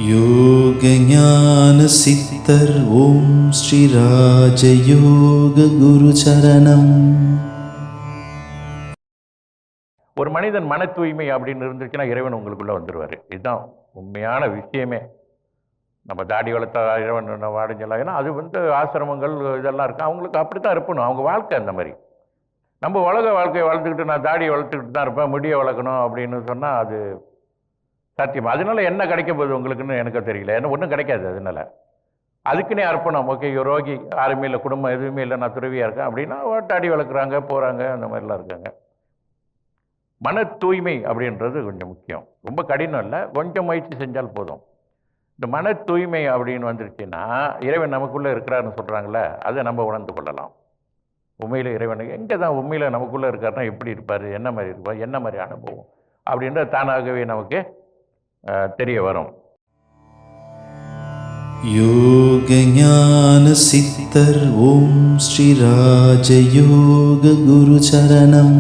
யோக ஞான சித்தர் ஓம் ஸ்ரீ ராஜயோக குரு சரணம். ஒரு மனிதன் மன தூய்மை அப்படின்னு இருந்துச்சுன்னா இறைவன் உங்களுக்குள்ளே வந்துடுவார். இதுதான் உண்மையான விஷயமே. நம்ம தாடி வளர்த்தா இறைவன் வாடிஞ்சலாம், ஏன்னா அது ஆசிரமங்கள் இதெல்லாம் இருக்குது, அவங்களுக்கு அப்படி தான் இருப்பணும், அவங்க வாழ்க்கை அந்த மாதிரி. நம்ம உலக வாழ்க்கையை வளர்த்துக்கிட்டு நான் தாடியை வளர்த்துக்கிட்டு தான் இருப்பேன், முடியை வளர்க்கணும் அப்படின்னு சொன்னால் அது சாத்தியம். அதனால என்ன கிடைக்க போகுது உங்களுக்குன்னு எனக்கு தெரியல. ஏன்னா ஒன்றும் கிடைக்காது. அதனால அதுக்குன்னே அர்ப்பணம். ஓகே, ரோகி யாருமே இல்லை, குடும்பம் எதுவுமே இல்லை, நான் துறவியாக இருக்கேன் அப்படின்னா தாடி வளர்க்குறாங்க, போகிறாங்க, அந்த மாதிரிலாம் இருக்காங்க. மன தூய்மை அப்படின்றது கொஞ்சம் முக்கியம். ரொம்ப கடினம் இல்லை, கொஞ்சம் முயற்சி செஞ்சால் போதும். இந்த மன தூய்மை அப்படின்னு வந்துருச்சுன்னா இறைவன் நமக்குள்ளே இருக்கிறாருன்னு சொல்கிறாங்களே, அதை நம்ம உணர்ந்து கொள்ளலாம். உண்மையில் இறைவன் எங்கே தான் உண்மையில் நமக்குள்ளே இருக்காருன்னா எப்படி இருப்பார், என்ன மாதிரி இருப்பார், என்ன மாதிரி அனுபவம் அப்படின்றது தானாகவே நமக்கு தெரிய வரும். யோக ஞான சித்தர் ஓம் ஸ்ரீ ராஜயோக குரு சரணம்.